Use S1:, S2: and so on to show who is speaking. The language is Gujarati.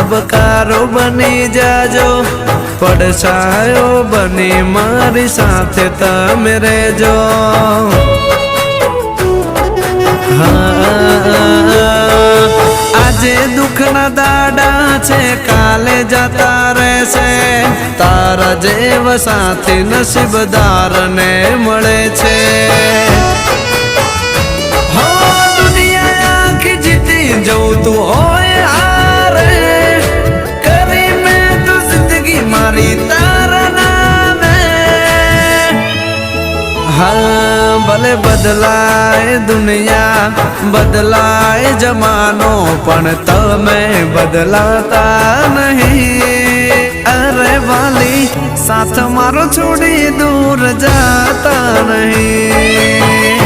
S1: અબકારો બની જાજો, પડછાયો બની મારી સાથે તમે રહેજો। આજે દુઃખના દાડા છે, કાલે જતા રહેશે, તારા જેવ સાથી નસીબદારને મળે છે। હો દુનિયા આખી જીતી જવું તું હોય હારે, કરી મેં તો જિંદગી મારી તારા નામે। હા ભલે બદલાય દુનિયા, બદલાય જમાનો, પણ તમે બદલાતા નહીં। અરે વાલી સાથ મારો છોડી દૂર જાતા નહીં।